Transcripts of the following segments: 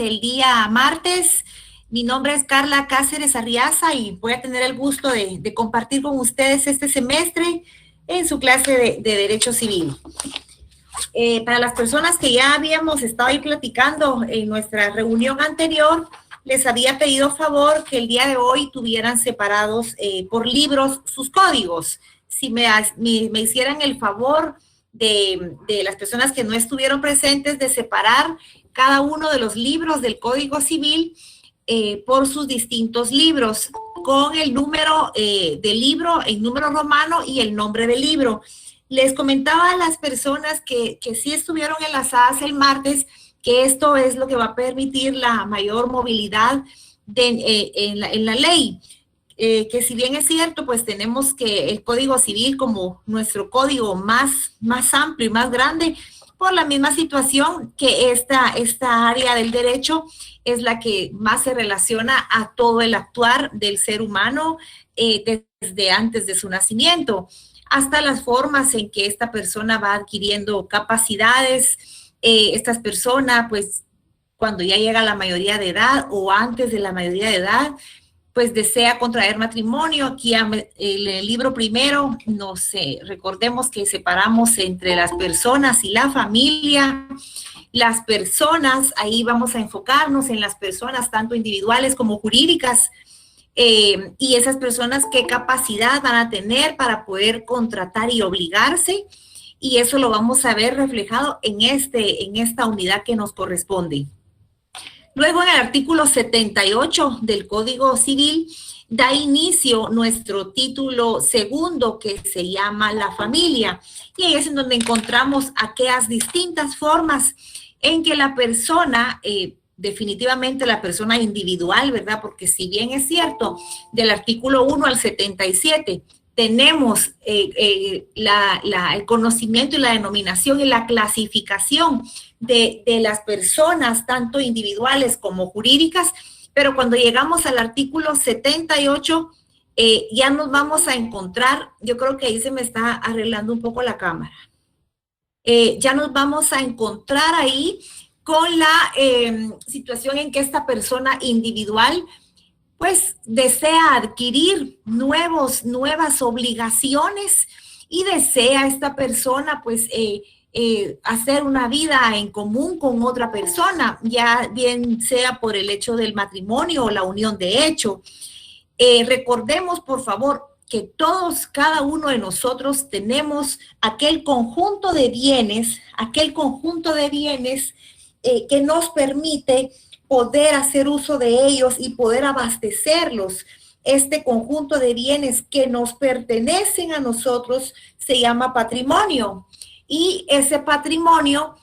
el día martes. Mi nombre es Carla Cáceres Arriaza y voy a tener el gusto de compartir con ustedes este semestre en su clase de Derecho Civil. Para las personas que ya habíamos estado ahí platicando en nuestra reunión anterior, les había pedido favor que el día de hoy tuvieran separados por libros sus códigos. Si me hicieran el favor de las personas que no estuvieron presentes de separar cada uno de los libros del Código Civil por sus distintos libros, con el número del libro en número romano y el nombre del libro. Les comentaba a las personas que sí estuvieron enlazadas el martes que esto es lo que va a permitir la mayor movilidad en la ley. Que si bien es cierto, pues tenemos que el Código Civil como nuestro código más amplio y más grande, por la misma situación que esta área del derecho es la que más se relaciona a todo el actuar del ser humano desde antes de su nacimiento, hasta las formas en que esta persona va adquiriendo capacidades. Estas personas, pues, cuando ya llega a la mayoría de edad o antes de la mayoría de edad, pues desea contraer matrimonio. Aquí en el libro primero recordemos que separamos entre las personas y la familia. Las personas, ahí vamos a enfocarnos en las personas tanto individuales como jurídicas, y esas personas qué capacidad van a tener para poder contratar y obligarse, y eso lo vamos a ver reflejado en esta unidad que nos corresponde. Luego, en el artículo 78 del Código Civil, da inicio nuestro título segundo, que se llama la familia. Y ahí es en donde encontramos aquellas distintas formas en que la persona, definitivamente la persona individual, ¿verdad? Porque si bien es cierto, del artículo 1 al 77, tenemos el conocimiento y la denominación y la clasificación de las personas, tanto individuales como jurídicas, pero cuando llegamos al artículo 78, ya nos vamos a encontrar, yo creo que ahí se me está arreglando un poco la cámara, ya nos vamos a encontrar ahí con la situación en que esta persona individual pues desea adquirir nuevas obligaciones y desea esta persona pues hacer una vida en común con otra persona, ya bien sea por el hecho del matrimonio o la unión de hecho. Recordemos, por favor, que cada uno de nosotros tenemos aquel conjunto de bienes que nos permite poder hacer uso de ellos y poder abastecerlos. Este conjunto de bienes que nos pertenecen a nosotros se llama patrimonio. Y ese patrimonio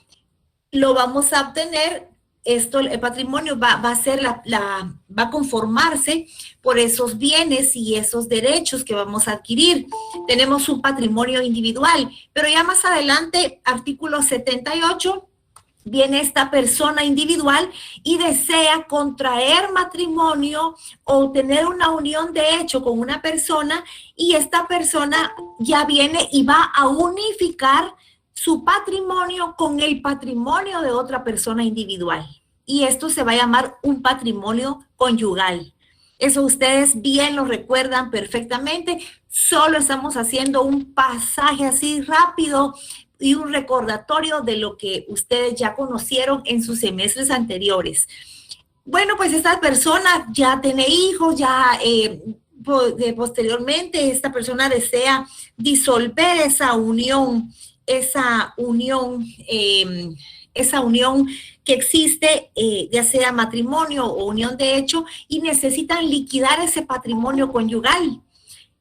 lo vamos a obtener, el patrimonio va a conformarse por esos bienes y esos derechos que vamos a adquirir. Tenemos un patrimonio individual, pero ya más adelante, artículo 78, viene esta persona individual y desea contraer matrimonio o tener una unión de hecho con una persona, y esta persona ya viene y va a unificar su patrimonio con el patrimonio de otra persona individual. Y esto se va a llamar un patrimonio conyugal. Eso ustedes bien lo recuerdan perfectamente. Solo estamos haciendo un pasaje así rápido y un recordatorio de lo que ustedes ya conocieron en sus semestres anteriores. Bueno, pues esta persona ya tiene hijos, posteriormente esta persona desea disolver esa unión que existe, ya sea matrimonio o unión de hecho, y necesitan liquidar ese patrimonio conyugal.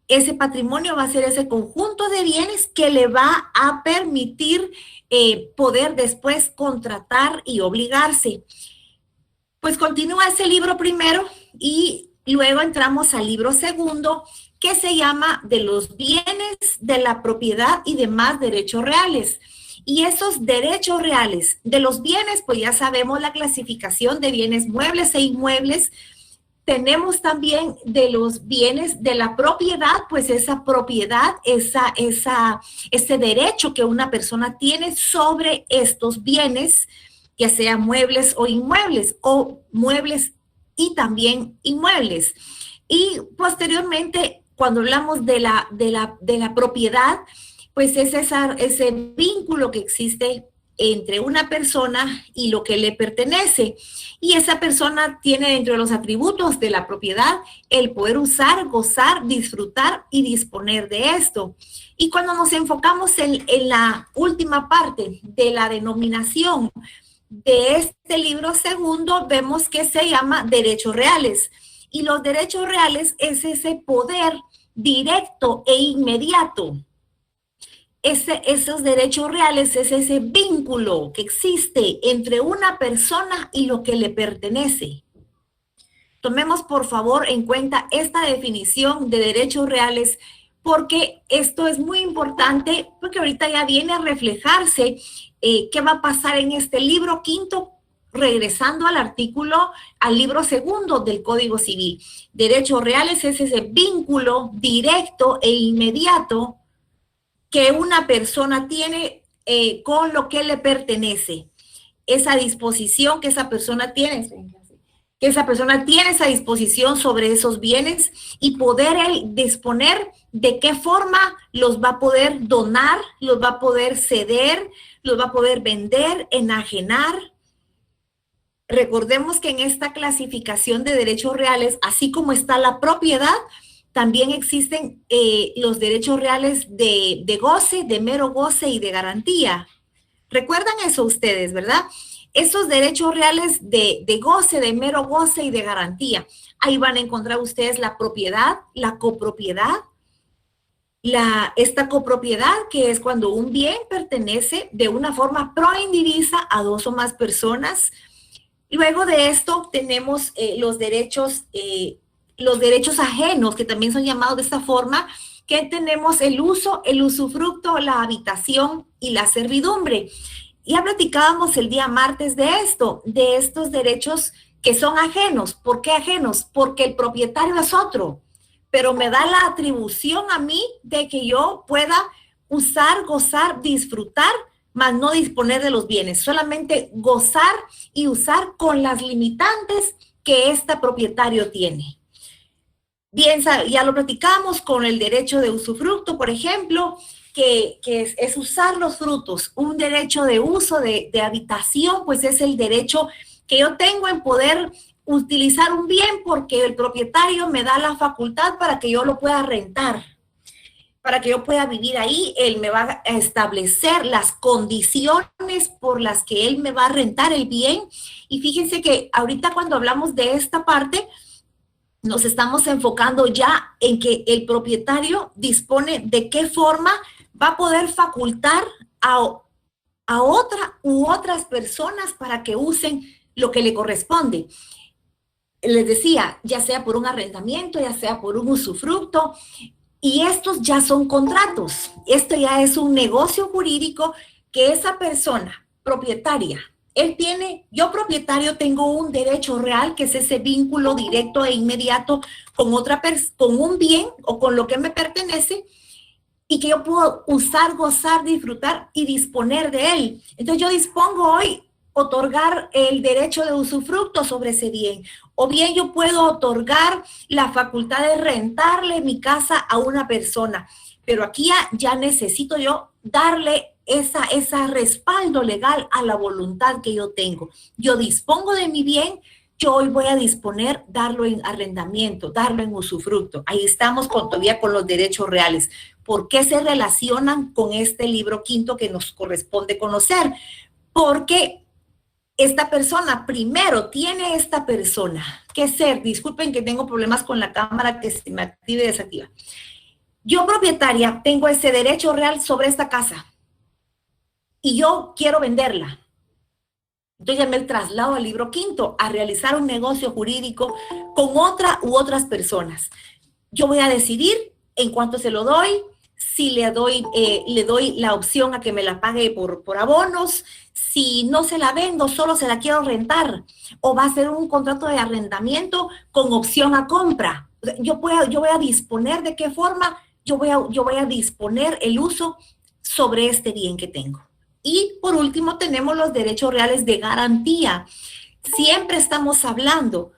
Ese patrimonio va a ser ese conjunto de bienes que le va a permitir poder después contratar y obligarse. Pues continúa ese libro primero y luego entramos al libro segundo, que se llama de los bienes de la propiedad y demás derechos reales. Y esos derechos reales de los bienes, pues ya sabemos la clasificación de bienes muebles e inmuebles. Tenemos también de los bienes de la propiedad, pues esa propiedad, ese derecho que una persona tiene sobre estos bienes. ya sea muebles o muebles y también inmuebles. Y posteriormente, cuando hablamos de la propiedad, pues es ese vínculo que existe entre una persona y lo que le pertenece. Y esa persona tiene dentro de los atributos de la propiedad el poder usar, gozar, disfrutar y disponer de esto. Y cuando nos enfocamos en la última parte de la denominación de este libro segundo, vemos que se llama derechos reales. Y los derechos reales es ese poder directo e inmediato. Esos derechos reales es ese vínculo que existe entre una persona y lo que le pertenece. Tomemos por favor en cuenta esta definición de derechos reales, porque esto es muy importante, porque ahorita ya viene a reflejarse qué va a pasar en este libro quinto, regresando al libro segundo del Código Civil. Derechos reales es ese vínculo directo e inmediato que una persona tiene con lo que le pertenece. Esa disposición que esa persona tiene, esa disposición sobre esos bienes y poder disponer de qué forma los va a poder donar, los va a poder ceder, los va a poder vender, enajenar. Recordemos que en esta clasificación de derechos reales, así como está la propiedad, también existen los derechos reales de goce, de mero goce y de garantía. ¿Recuerdan eso ustedes, verdad? Esos derechos reales de goce, de mero goce y de garantía. Ahí van a encontrar ustedes la propiedad, la copropiedad. Esta copropiedad, que es cuando un bien pertenece de una forma proindivisa a dos o más personas. Luego de esto tenemos los derechos ajenos, que también son llamados de esta forma, que tenemos el uso, el usufructo, la habitación y la servidumbre. Ya platicábamos el día martes de estos derechos que son ajenos. ¿Por qué ajenos? Porque el propietario es otro, pero me da la atribución a mí de que yo pueda usar, gozar, disfrutar, más no disponer de los bienes, solamente gozar y usar con las limitantes que este propietario tiene. Bien, ya lo platicamos con el derecho de usufructo, por ejemplo, que es usar los frutos. Un derecho de uso de habitación, pues es el derecho que yo tengo en poder utilizar un bien porque el propietario me da la facultad para que yo lo pueda rentar, para que yo pueda vivir ahí. Él me va a establecer las condiciones por las que él me va a rentar el bien. Y fíjense que ahorita cuando hablamos de esta parte, nos estamos enfocando ya en que el propietario dispone de qué forma va a poder facultar a otra u otras personas para que usen lo que le corresponde. Les decía, ya sea por un arrendamiento, ya sea por un usufructo, y estos ya son contratos. Esto ya es un negocio jurídico que esa persona propietaria, yo propietario tengo un derecho real, que es ese vínculo directo e inmediato con con un bien o con lo que me pertenece, y que yo puedo usar, gozar, disfrutar y disponer de él. Entonces yo dispongo hoy otorgar el derecho de usufructo sobre ese bien, o bien yo puedo otorgar la facultad de rentarle mi casa a una persona, pero aquí ya necesito yo darle esa respaldo legal a la voluntad que yo tengo. Yo dispongo de mi bien, yo hoy voy a disponer, darlo en arrendamiento, darlo en usufructo. Ahí estamos todavía con los derechos reales. ¿Por qué se relacionan con este libro quinto que nos corresponde conocer? Porque esta persona, primero tiene esta persona que ser, disculpen que tengo problemas con la cámara que se me activa y desactiva. Yo propietaria tengo ese derecho real sobre esta casa y yo quiero venderla. Entonces ya me traslado al libro quinto a realizar un negocio jurídico con otra u otras personas. Yo voy a decidir en cuánto se lo doy, si le doy la opción a que me la pague por abonos, si no se la vendo, solo se la quiero rentar, o va a ser un contrato de arrendamiento con opción a compra. Yo voy a disponer de qué forma yo voy a disponer el uso sobre este bien que tengo. Y por último tenemos los derechos reales de garantía. Siempre estamos hablando,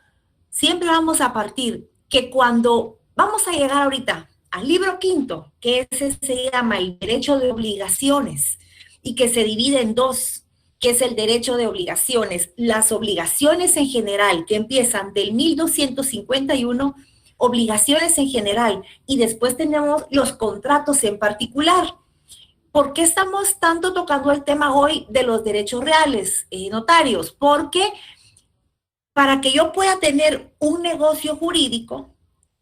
siempre vamos a partir que cuando vamos a llegar ahorita al libro quinto, que ese se llama el derecho de obligaciones y que se divide en dos, que es el derecho de obligaciones. Las obligaciones en general, que empiezan del 1251, obligaciones en general, y después tenemos los contratos en particular. ¿Por qué estamos tanto tocando el tema hoy de los derechos reales, notarios? Porque para que yo pueda tener un negocio jurídico,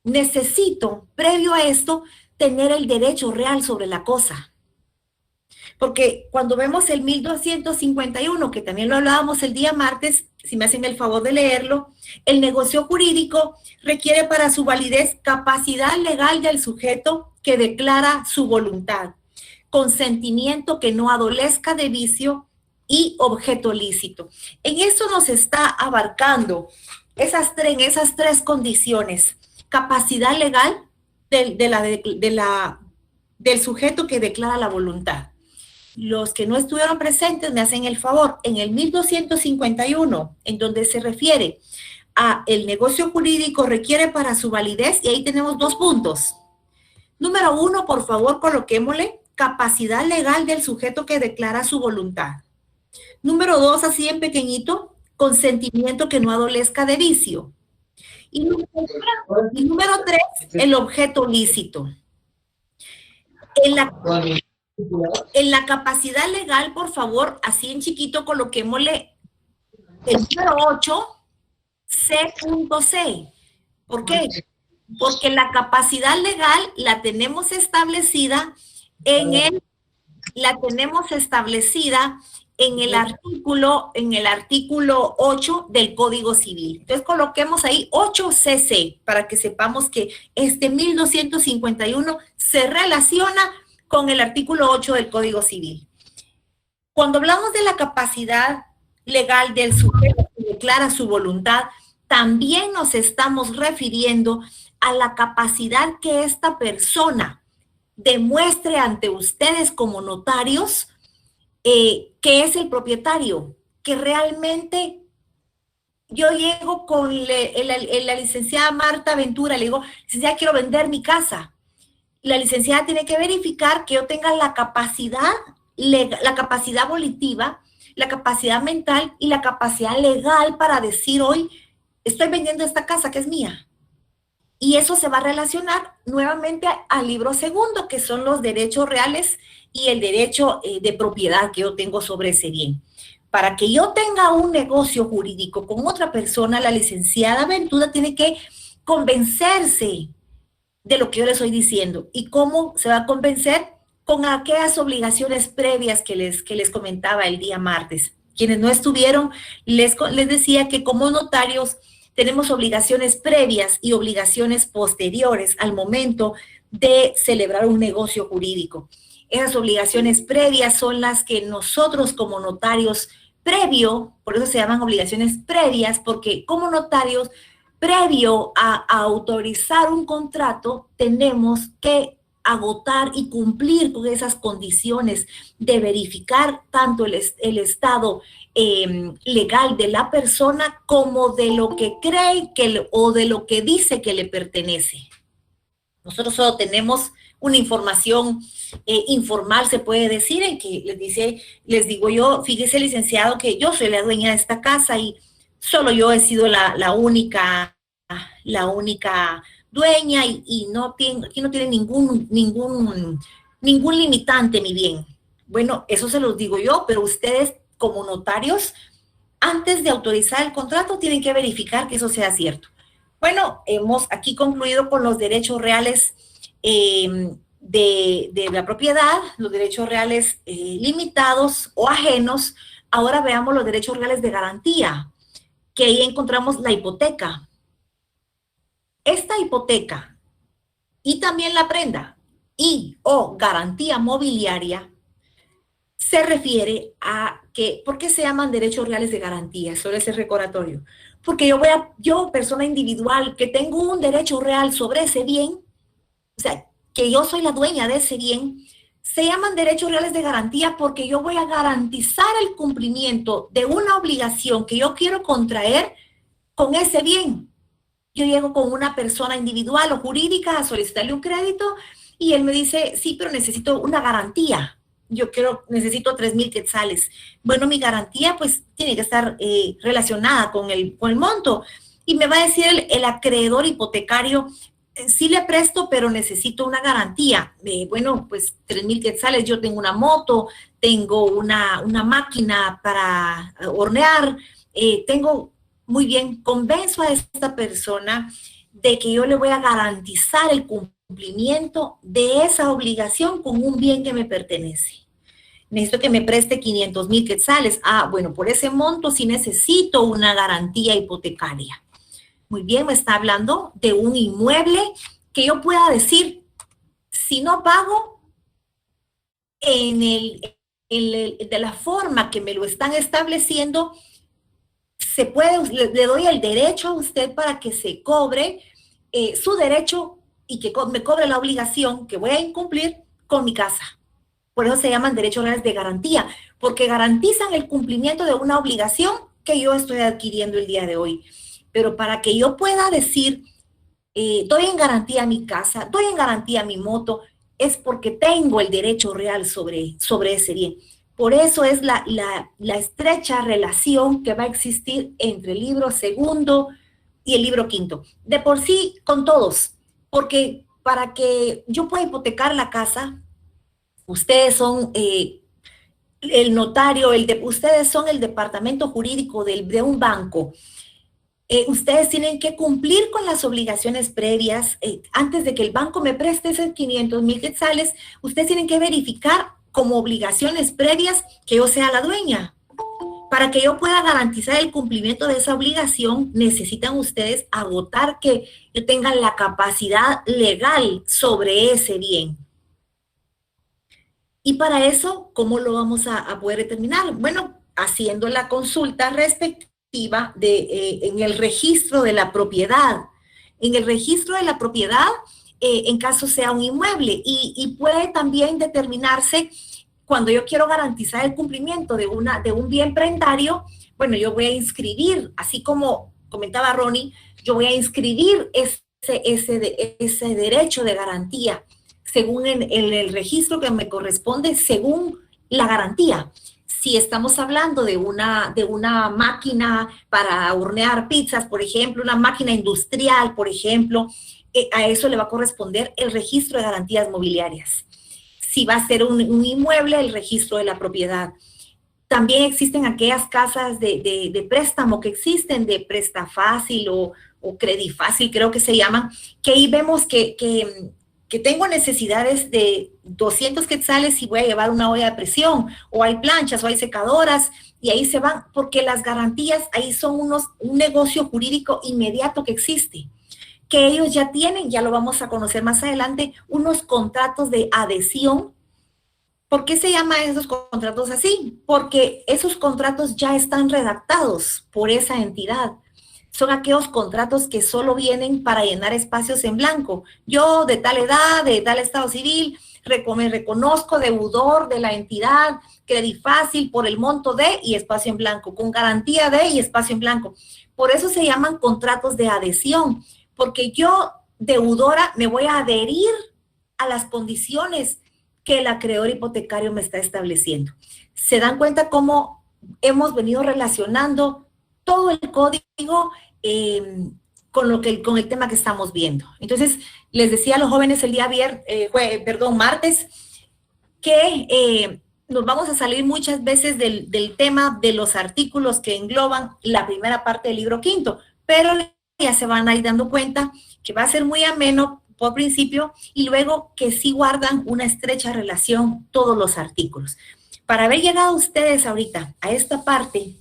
necesito, previo a esto, tener el derecho real sobre la cosa. Porque cuando vemos el 1251, que también lo hablábamos el día martes, si me hacen el favor de leerlo, el negocio jurídico requiere para su validez capacidad legal del sujeto que declara su voluntad, consentimiento que no adolezca de vicio y objeto lícito. En eso nos está abarcando esas tres condiciones: capacidad legal del sujeto que declara la voluntad. Los que no estuvieron presentes me hacen el favor, en el 1251, en donde se refiere a el negocio jurídico requiere para su validez, y ahí tenemos 2 puntos. Número 1, por favor, coloquémosle capacidad legal del sujeto que declara su voluntad. Número 2, así en pequeñito, consentimiento que no adolezca de vicio. Y número 3, el objeto lícito. En la capacidad legal, por favor, así en chiquito, coloquémosle el número 8, C.C. ¿Por qué? Porque la capacidad legal la tenemos establecida en el artículo 8 del Código Civil. Entonces coloquemos ahí 8cc para que sepamos que este 1251 se relaciona con el artículo 8 del Código Civil. Cuando hablamos de la capacidad legal del sujeto que declara su voluntad, también nos estamos refiriendo a la capacidad que esta persona demuestre ante ustedes como notarios que es el propietario, que realmente yo llego con la licenciada Marta Ventura, le digo, licenciada, quiero vender mi casa. La licenciada tiene que verificar que yo tenga la capacidad volitiva, la capacidad mental y la capacidad legal para decir hoy, estoy vendiendo esta casa que es mía. Y eso se va a relacionar nuevamente al libro segundo, que son los derechos reales y el derecho de propiedad que yo tengo sobre ese bien. Para que yo tenga un negocio jurídico con otra persona, la licenciada Ventura tiene que convencerse de lo que yo le estoy diciendo. ¿Y cómo se va a convencer? Con aquellas obligaciones previas que les comentaba el día martes. Quienes no estuvieron, les decía que como notarios tenemos obligaciones previas y obligaciones posteriores al momento de celebrar un negocio jurídico. Esas obligaciones previas son las que nosotros como notarios por eso se llaman obligaciones previas, porque como notarios, previo a autorizar un contrato, tenemos que agotar y cumplir con esas condiciones de verificar tanto el estado legal de la persona como de lo que cree o de lo que dice que le pertenece. Nosotros solo tenemos una información informal, se puede decir, en que les digo yo, fíjese, licenciado, que yo soy la dueña de esta casa y solo yo he sido la única dueña y aquí no tiene ningún limitante mi bien. Bueno, eso se los digo yo, pero ustedes como notarios, antes de autorizar el contrato, tienen que verificar que eso sea cierto. Bueno, hemos aquí concluido con los derechos reales de la propiedad, los derechos reales limitados o ajenos. Ahora veamos los derechos reales de garantía, que ahí encontramos la hipoteca. Esta hipoteca y también la prenda o garantía mobiliaria se refiere a que, ¿por qué se llaman derechos reales de garantía? Sobre ese recordatorio. Porque yo, persona individual, que tengo un derecho real sobre ese bien, o sea, que yo soy la dueña de ese bien, Se llaman derechos reales de garantía porque yo voy a garantizar el cumplimiento de una obligación que yo quiero contraer con ese bien. Yo llego con una persona individual o jurídica a solicitarle un crédito y él me dice, sí, pero necesito una garantía. Necesito 3,000 quetzales. Bueno, mi garantía pues tiene que estar relacionada con el monto. Y me va a decir el acreedor hipotecario, sí le presto, pero necesito una garantía. Bueno, pues 3,000 quetzales, yo tengo una moto, tengo una máquina para hornear, muy bien, convenzo a esta persona de que yo le voy a garantizar el cumplimiento de esa obligación con un bien que me pertenece. Necesito que me preste 500,000 quetzales. Bueno, por ese monto sí necesito una garantía hipotecaria. Muy bien, me está hablando de un inmueble que yo pueda decir, si no pago de la forma que me lo están estableciendo, le doy el derecho a usted para que se cobre su derecho y que me cobre la obligación que voy a incumplir con mi casa. Por eso se llaman derechos reales de garantía, porque garantizan el cumplimiento de una obligación que yo estoy adquiriendo el día de hoy. Pero para que yo pueda decir, doy en garantía mi casa, doy en garantía mi moto, es porque tengo el derecho real sobre ese bien. Por eso es la estrecha relación que va a existir entre el libro segundo y el libro quinto. De por sí, con todos, porque para que yo pueda hipotecar la casa, ustedes son el notario, ustedes son el departamento jurídico de un banco. Ustedes tienen que cumplir con las obligaciones previas. Antes de que el banco me preste esos 500,000 quetzales, ustedes tienen que verificar como obligaciones previas que yo sea la dueña. Para que yo pueda garantizar el cumplimiento de esa obligación, necesitan ustedes agotar que yo tenga la capacidad legal sobre ese bien. Y para eso, ¿cómo lo vamos a poder determinar? Bueno, haciendo la consulta respectiva en el registro de la propiedad. En el registro de la propiedad, en caso sea un inmueble, y puede también determinarse cuando yo quiero garantizar el cumplimiento de un bien prendario. Bueno, yo voy a inscribir, así como comentaba Ronnie, yo voy a inscribir ese derecho de garantía según el registro que me corresponde, según la garantía. Si estamos hablando de una máquina para hornear pizzas, por ejemplo, una máquina industrial, por ejemplo, a eso le va a corresponder el registro de garantías mobiliarias. Si va a ser un inmueble, el registro de la propiedad. También existen aquellas casas de préstamo que existen, de Presta Fácil o Credifácil, creo que se llaman, que ahí vemos que tengo necesidades de 200 quetzales y voy a llevar una olla de presión, o hay planchas, o hay secadoras, y ahí se van, porque las garantías ahí son un negocio jurídico inmediato que existe, que ellos ya tienen, ya lo vamos a conocer más adelante, unos contratos de adhesión. ¿Por qué se llaman esos contratos así? Porque esos contratos ya están redactados por esa entidad. Son aquellos contratos que solo vienen para llenar espacios en blanco. Yo de tal edad, de tal estado civil, me reconozco deudor de la entidad Credifácil por el monto de y espacio en blanco, con garantía de y espacio en blanco. Por eso se llaman contratos de adhesión, porque yo, deudora, me voy a adherir a las condiciones que el acreedor hipotecario me está estableciendo. ¿Se dan cuenta cómo hemos venido relacionando todo el código con el tema que estamos viendo? Entonces, les decía a los jóvenes el día martes, que nos vamos a salir muchas veces del tema de los artículos que engloban la primera parte del libro quinto, pero ya se van a ir dando cuenta que va a ser muy ameno por principio y luego que sí guardan una estrecha relación todos los artículos. Para haber llegado ustedes ahorita a esta parte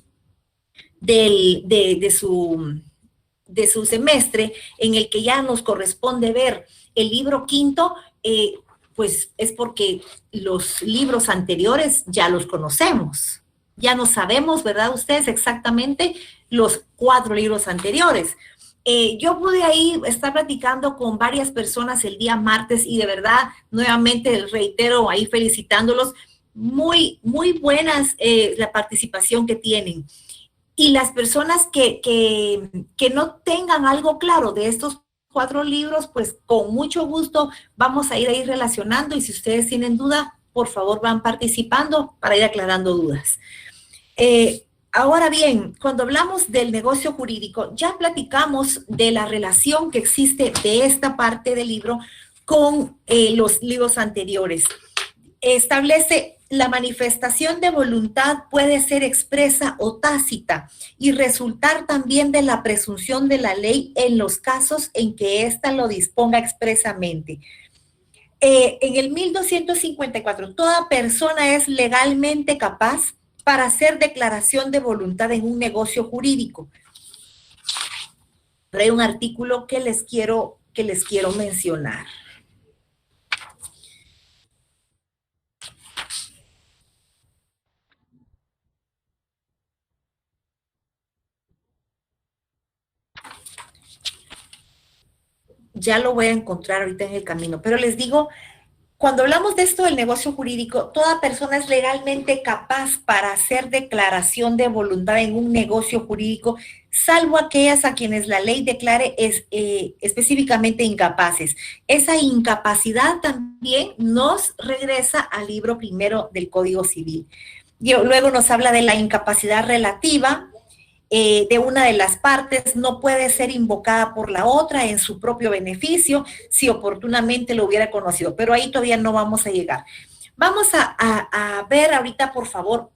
de su semestre en el que ya nos corresponde ver el libro quinto, pues es porque los libros anteriores ya los conocemos. Ya no sabemos, ¿verdad? Ustedes exactamente los 4 libros anteriores. Yo pude ahí estar platicando con varias personas el día martes y de verdad, nuevamente reitero ahí felicitándolos, muy buenas la participación que tienen. Y las personas que no tengan algo claro de estos 4 libros, pues con mucho gusto vamos a ir ahí relacionando y si ustedes tienen duda, por favor van participando para ir aclarando dudas. Ahora bien, cuando hablamos del negocio jurídico, ya platicamos de la relación que existe de esta parte del libro con los libros anteriores. Establece la manifestación de voluntad puede ser expresa o tácita y resultar también de la presunción de la ley en los casos en que ésta lo disponga expresamente. En el 1254, toda persona es legalmente capaz para hacer declaración de voluntad en un negocio jurídico. Pero hay un artículo que les quiero mencionar. Ya lo voy a encontrar ahorita en el camino, pero les digo, cuando hablamos de esto del negocio jurídico, toda persona es legalmente capaz para hacer declaración de voluntad en un negocio jurídico, salvo aquellas a quienes la ley declare específicamente incapaces. Esa incapacidad también nos regresa al libro primero del Código Civil. Luego nos habla de la incapacidad relativa, de una de las partes no puede ser invocada por la otra en su propio beneficio si oportunamente lo hubiera conocido, pero ahí todavía no vamos a llegar. Vamos a ver ahorita, por favor,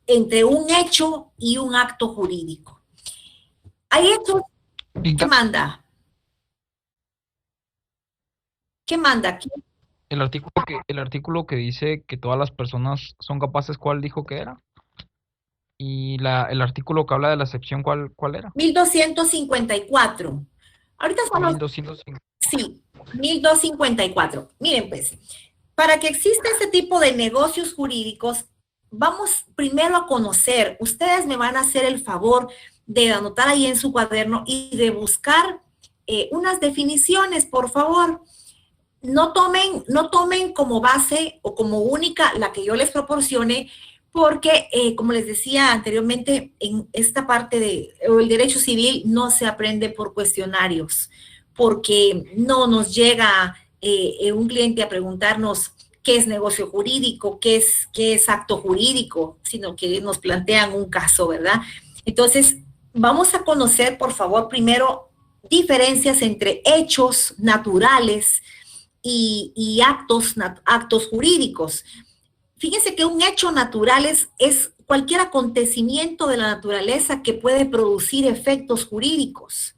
entre un hecho y un acto jurídico. Hay hechos. ¿Qué manda? ¿Qué manda? El artículo que dice que todas las personas son capaces, ¿cuál dijo que era? Y el artículo que habla de la excepción, ¿cuál era? 1254. Ahorita son los... 1205. Sí, 1254. Miren pues, para que exista este tipo de negocios jurídicos, vamos primero a conocer, ustedes me van a hacer el favor de anotar ahí en su cuaderno y de buscar unas definiciones, por favor. No tomen como base o como única la que yo les proporcione, porque, como les decía anteriormente, en esta parte del derecho civil no se aprende por cuestionarios, porque no nos llega un cliente a preguntarnos qué es negocio jurídico, qué es acto jurídico, sino que nos plantean un caso, ¿verdad? Entonces, vamos a conocer, por favor, primero diferencias entre hechos naturales y actos jurídicos. Fíjense que un hecho natural es cualquier acontecimiento de la naturaleza que puede producir efectos jurídicos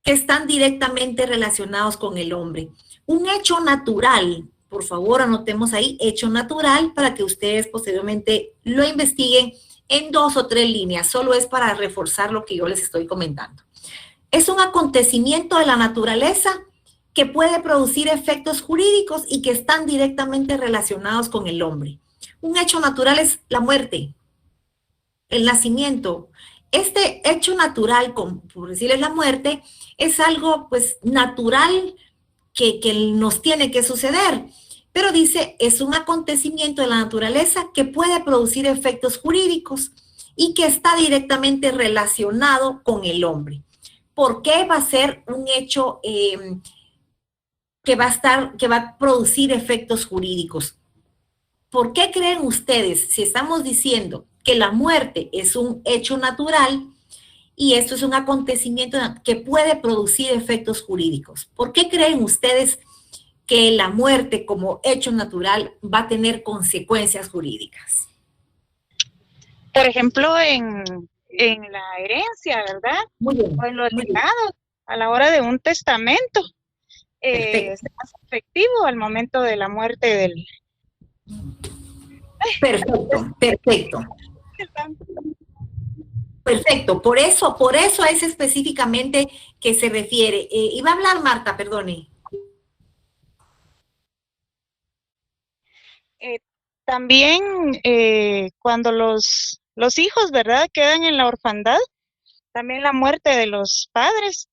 que están directamente relacionados con el hombre. Un hecho natural, por favor anotemos ahí, hecho natural para que ustedes posteriormente lo investiguen en 2 o 3 líneas, solo es para reforzar lo que yo les estoy comentando. Es un acontecimiento de la naturaleza que puede producir efectos jurídicos y que están directamente relacionados con el hombre. Un hecho natural es la muerte, el nacimiento. Este hecho natural, por decirles la muerte, es algo pues natural que nos tiene que suceder. Pero dice, es un acontecimiento de la naturaleza que puede producir efectos jurídicos y que está directamente relacionado con el hombre. ¿Por qué va a ser un hecho que va a producir efectos jurídicos? ¿Por qué creen ustedes, si estamos diciendo que la muerte es un hecho natural y esto es un acontecimiento que puede producir efectos jurídicos? ¿Por qué creen ustedes que la muerte como hecho natural va a tener consecuencias jurídicas? Por ejemplo, en la herencia, ¿verdad? Muy bien, O en los muy bien. legados, a la hora de un testamento, es Perfecto, más efectivo al momento de la muerte del... perfecto, perfecto. Perfecto, por eso es específicamente que se refiere. Iba a hablar Marta, perdone. Eh, también cuando los hijos, ¿verdad?, quedan en la orfandad, también la muerte de los padres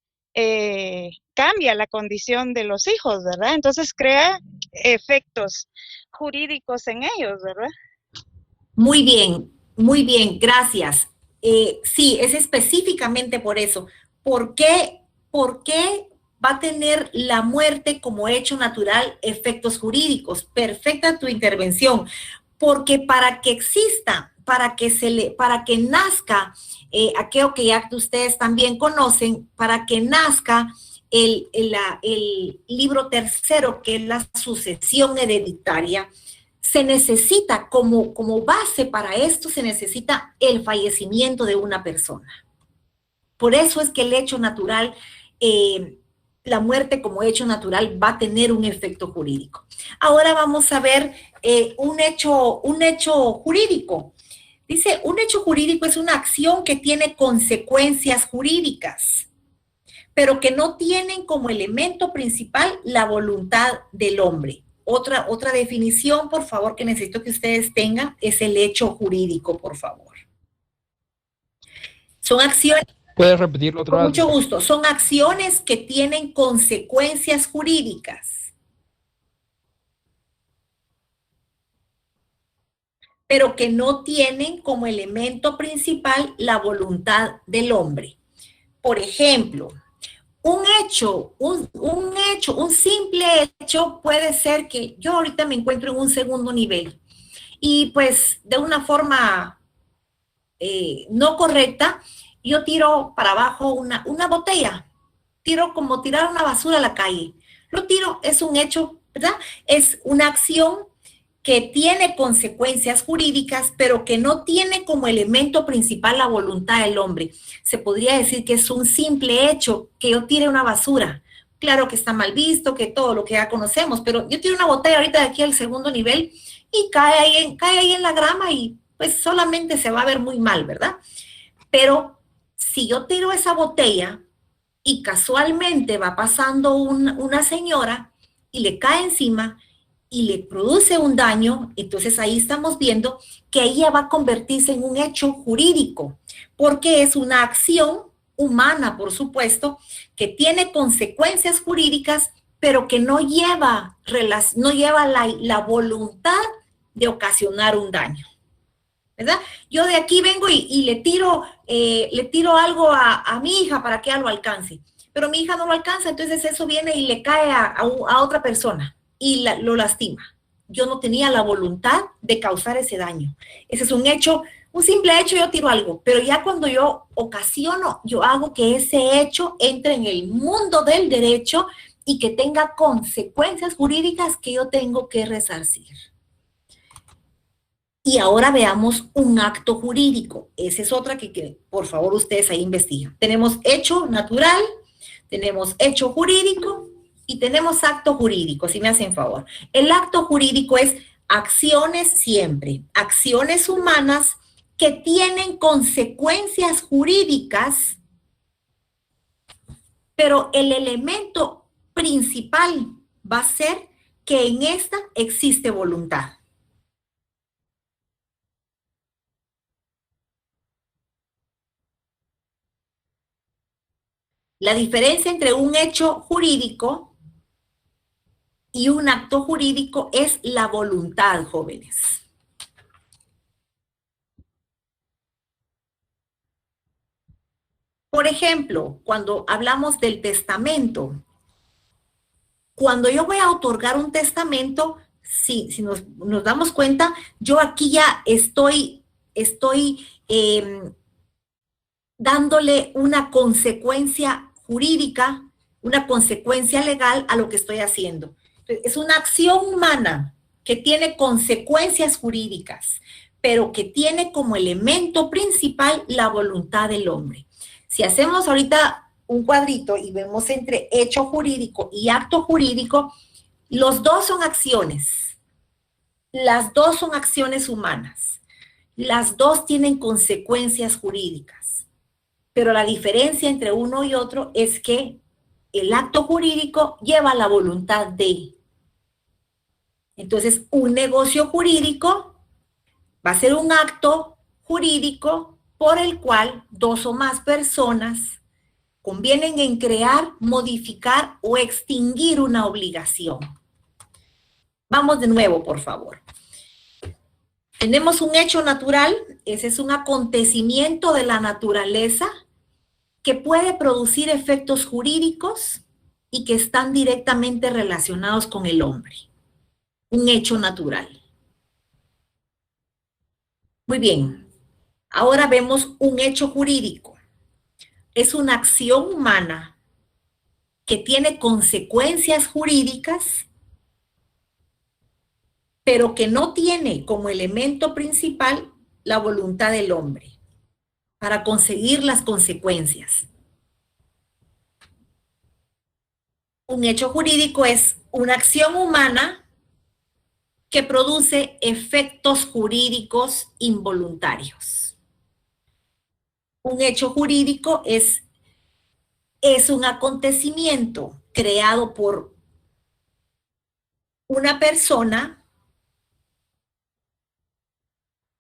cambia la condición de los hijos, ¿verdad? Entonces crea efectos jurídicos en ellos, ¿verdad? Muy bien, gracias. Sí, es específicamente por eso. ¿Por qué va a tener la muerte como hecho natural efectos jurídicos? Perfecta tu intervención. Porque para que exista, para que nazca aquello que ya ustedes también conocen, para que nazca el libro tercero, que es la sucesión hereditaria, se necesita como base para esto, se necesita el fallecimiento de una persona. Por eso es que el hecho natural, la muerte como hecho natural va a tener un efecto jurídico. Ahora vamos a ver un hecho jurídico. Dice, un hecho jurídico es una acción que tiene consecuencias jurídicas, pero que no tienen como elemento principal la voluntad del hombre. Otra definición, por favor, que necesito que ustedes tengan, es el hecho jurídico, por favor. Son acciones... ¿Puedes repetirlo otra vez? Con mucho gusto. Son acciones que tienen consecuencias jurídicas, pero que no tienen como elemento principal la voluntad del hombre. Por ejemplo, un simple hecho puede ser que yo ahorita me encuentro en un segundo nivel y pues de una forma no correcta, yo tiro para abajo una botella, tiro como tirar una basura a la calle. Lo tiro, es un hecho, ¿verdad? Es una acción que tiene consecuencias jurídicas, pero que no tiene como elemento principal la voluntad del hombre. Se podría decir que es un simple hecho que yo tire una basura. Claro que está mal visto, que todo lo que ya conocemos, pero yo tiro una botella ahorita de aquí al segundo nivel y cae ahí en la grama y pues solamente se va a ver muy mal, ¿verdad? Pero si yo tiro esa botella y casualmente va pasando una señora y le cae encima y le produce un daño, entonces ahí estamos viendo que ella va a convertirse en un hecho jurídico, porque es una acción humana, por supuesto, que tiene consecuencias jurídicas, pero que no lleva la voluntad de ocasionar un daño, ¿verdad? Yo de aquí vengo y le tiro algo a mi hija para que ella lo alcance, pero mi hija no lo alcanza, entonces eso viene y le cae a otra persona y lo lastima. Yo no tenía la voluntad de causar ese daño. Ese es un hecho, un simple hecho, yo tiro algo, pero ya cuando yo ocasiono, yo hago que ese hecho entre en el mundo del derecho y que tenga consecuencias jurídicas que yo tengo que resarcir. Y ahora veamos un acto jurídico. Esa es otra que por favor ustedes ahí investiguen. Tenemos hecho natural, tenemos hecho jurídico y tenemos acto jurídico, si me hacen favor. El acto jurídico es acciones siempre, acciones humanas que tienen consecuencias jurídicas, pero el elemento principal va a ser que en esta existe voluntad. La diferencia entre un hecho jurídico y un acto jurídico es la voluntad, jóvenes. Por ejemplo, cuando hablamos del testamento, cuando yo voy a otorgar un testamento, si nos damos cuenta, yo aquí ya estoy dándole una consecuencia jurídica, una consecuencia legal a lo que estoy haciendo. Es una acción humana que tiene consecuencias jurídicas, pero que tiene como elemento principal la voluntad del hombre. Si hacemos ahorita un cuadrito y vemos entre hecho jurídico y acto jurídico, los dos son acciones. Las dos son acciones humanas. Las dos tienen consecuencias jurídicas. Pero la diferencia entre uno y otro es que el acto jurídico lleva la voluntad de. Entonces, un negocio jurídico va a ser un acto jurídico por el cual dos o más personas convienen en crear, modificar o extinguir una obligación. Vamos de nuevo, por favor. Tenemos un hecho natural, ese es un acontecimiento de la naturaleza que puede producir efectos jurídicos y que están directamente relacionados con el hombre. Un hecho natural. Muy bien. Ahora vemos un hecho jurídico. Es una acción humana que tiene consecuencias jurídicas, pero que no tiene como elemento principal la voluntad del hombre para conseguir las consecuencias. Un hecho jurídico es una acción humana que produce efectos jurídicos involuntarios. Un hecho jurídico es un acontecimiento creado por una persona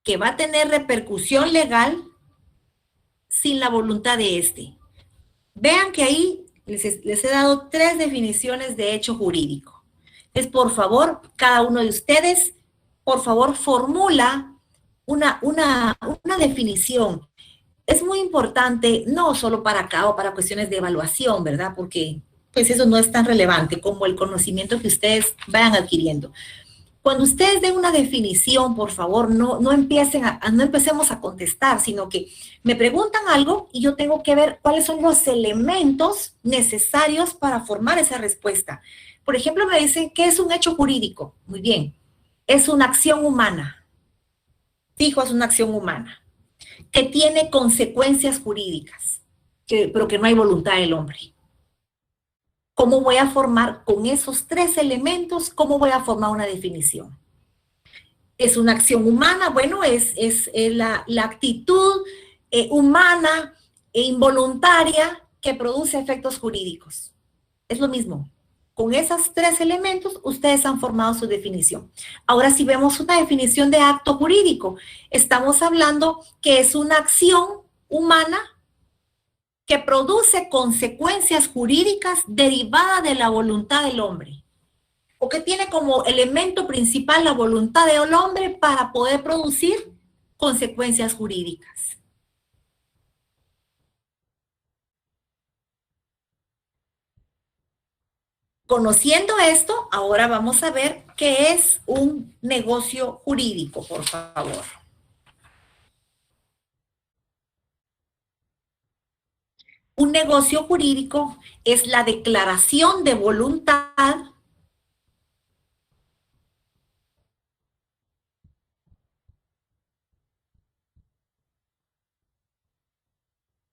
que va a tener repercusión legal sin la voluntad de éste. Vean que ahí les he dado 3 definiciones de hecho jurídico. Entonces, por favor, cada uno de ustedes, por favor, formula una definición. Es muy importante, no solo para acá o para cuestiones de evaluación, ¿verdad? Porque pues eso no es tan relevante como el conocimiento que ustedes vayan adquiriendo. Cuando ustedes den una definición, por favor, no empecemos a contestar, sino que me preguntan algo y yo tengo que ver cuáles son los elementos necesarios para formar esa respuesta. Por ejemplo, me dicen, ¿qué es un hecho jurídico? Muy bien, es una acción humana. Fijo, es una acción humana que tiene consecuencias jurídicas, pero que no hay voluntad del hombre. ¿Cómo voy a formar con esos 3 elementos? ¿Cómo voy a formar una definición? ¿Es una acción humana? Bueno, es la actitud humana e involuntaria que produce efectos jurídicos. Es lo mismo. Con esos 3 elementos, ustedes han formado su definición. Ahora, si vemos una definición de acto jurídico, estamos hablando que es una acción humana que produce consecuencias jurídicas derivadas de la voluntad del hombre, o que tiene como elemento principal la voluntad del hombre para poder producir consecuencias jurídicas. Conociendo esto, ahora vamos a ver qué es un negocio jurídico, por favor. Un negocio jurídico es la declaración de voluntad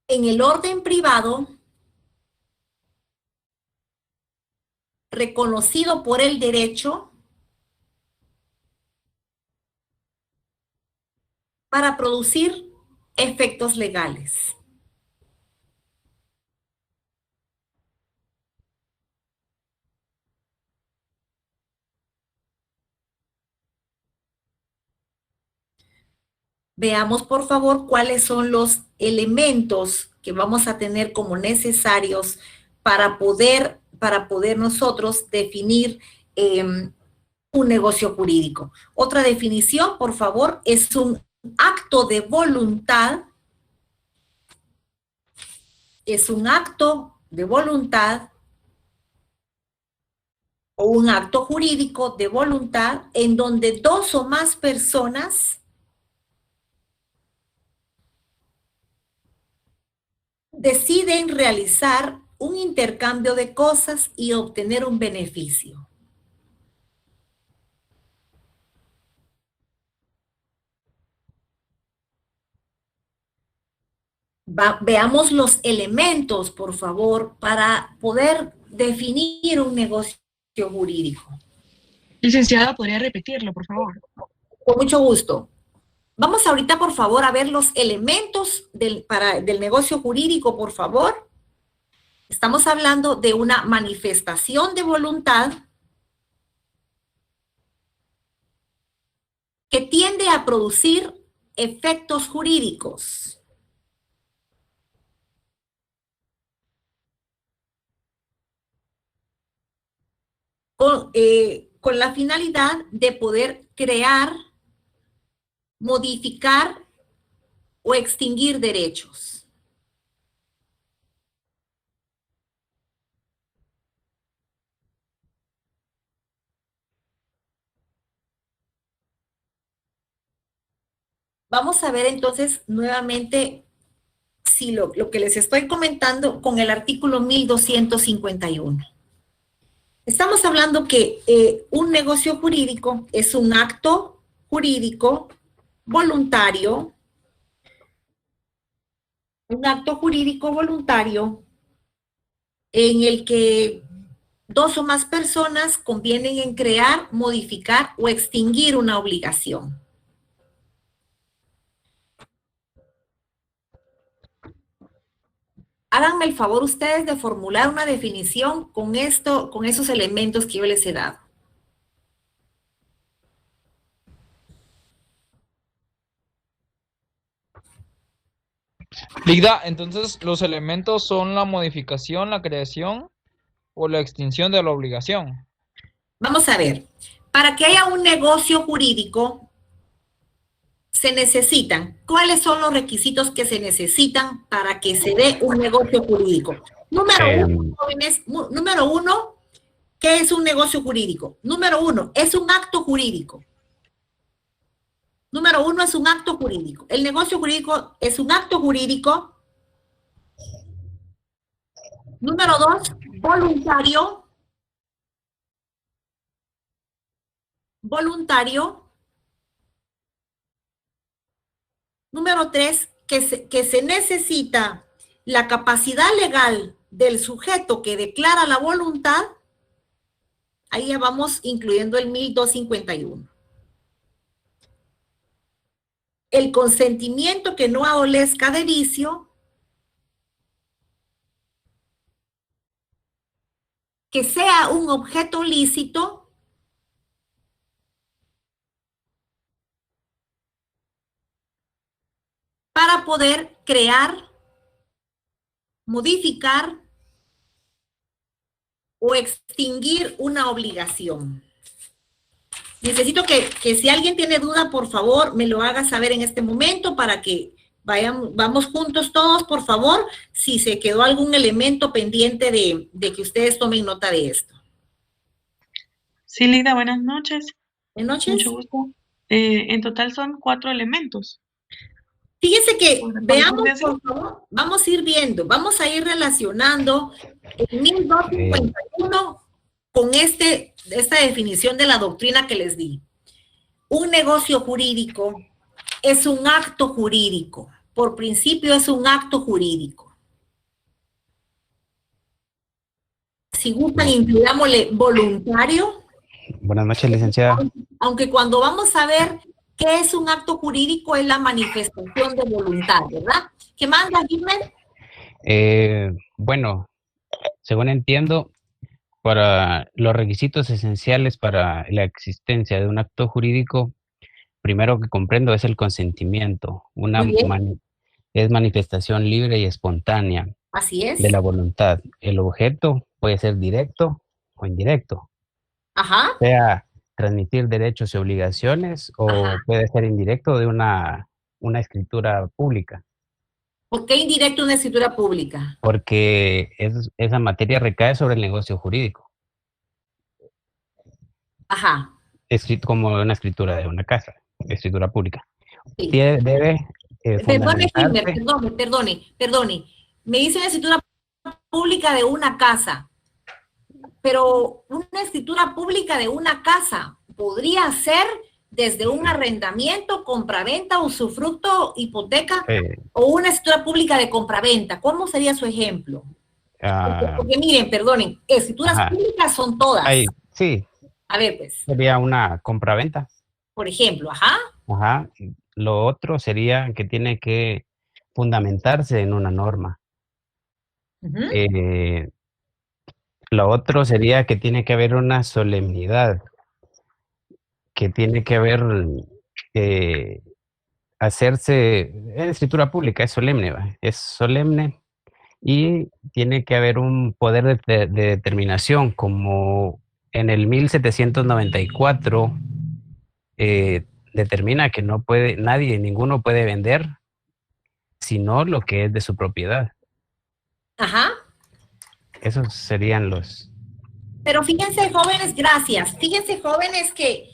en el orden privado reconocido por el derecho para producir efectos legales. Veamos, por favor, cuáles son los elementos que vamos a tener como necesarios para poder nosotros definir un negocio jurídico. Otra definición, por favor, es un acto de voluntad. Es un acto de voluntad o un acto jurídico de voluntad en donde 2 o más personas deciden realizar un intercambio de cosas y obtener un beneficio. Veamos los elementos, por favor, para poder definir un negocio jurídico. Licenciada, ¿podría repetirlo, por favor? Con mucho gusto. Vamos ahorita, por favor, a ver los elementos del negocio jurídico, por favor. Estamos hablando de una manifestación de voluntad que tiende a producir efectos jurídicos. con la finalidad de poder crear, modificar o extinguir derechos. Vamos a ver entonces nuevamente si lo que les estoy comentando con el artículo 1251. Estamos hablando que un negocio jurídico es un acto jurídico voluntario, en el que dos o más personas convienen en crear, modificar o extinguir una obligación. Háganme el favor ustedes de formular una definición con esto, con esos elementos que yo les he dado. Ligda, entonces los elementos son la modificación, la creación o la extinción de la obligación. Vamos a ver, para que haya un negocio jurídico, se necesitan, ¿cuáles son los requisitos que se necesitan para que se dé un negocio jurídico? Número uno, jóvenes, número uno, ¿qué es un negocio jurídico? Número uno, es un acto jurídico. Número uno, es un acto jurídico. El negocio jurídico es un acto jurídico. Número dos, voluntario. Voluntario. Número tres, que se necesita la capacidad legal del sujeto que declara la voluntad. Ahí ya vamos incluyendo el 1251. El consentimiento que no adolezca de vicio, que sea un objeto lícito, para poder crear, modificar o extinguir una obligación. Necesito que si alguien tiene duda, por favor, me lo haga saber en este momento para que vamos juntos todos, por favor, si se quedó algún elemento pendiente de que ustedes tomen nota de esto. Sí, Lida, buenas noches. Buenas noches. Mucho gusto. En total son 4 elementos. Fíjense que veamos, ¿Podemos por favor, vamos a ir viendo, vamos a ir relacionando el 1251 con esta definición de la doctrina que les di. Un negocio jurídico es un acto jurídico. Por principio es un acto jurídico. Si gustan, incluyámosle voluntario. Buenas noches, licenciada. Aunque cuando vamos a ver qué es un acto jurídico es la manifestación de voluntad, ¿verdad? ¿Qué más, Gilmer? Bueno, según entiendo, para los requisitos esenciales para la existencia de un acto jurídico, primero que comprendo es el consentimiento. Es manifestación libre y espontánea Así es. de la voluntad. El objeto puede ser directo o indirecto. Ajá. Sea transmitir derechos y obligaciones o Ajá. puede ser indirecto de una escritura pública. ¿Por qué indirecto una escritura pública? Porque esa materia recae sobre el negocio jurídico. Ajá. Escrito como una escritura de una casa, escritura pública. Sí. Debe Perdone, Gilmer, fundamentarse. perdone. Me dice una escritura pública de una casa, pero una escritura pública de una casa podría ser desde un arrendamiento, compraventa, usufructo, hipoteca, o una escritura pública de compraventa. ¿Cómo sería su ejemplo? Porque miren, perdonen, escrituras públicas son todas. Sí. A ver, pues. Sería una compraventa. Por ejemplo, ajá. Ajá. Lo otro sería que tiene que fundamentarse en una norma. Lo otro sería que tiene que haber una solemnidad, que tiene que haber hacerse en escritura pública, es solemne y tiene que haber un poder de determinación como en el 1794 determina que no puede, ninguno puede vender sino lo que es de su propiedad. Ajá. Esos serían los... Pero fíjense, jóvenes, gracias. Fíjense, jóvenes, que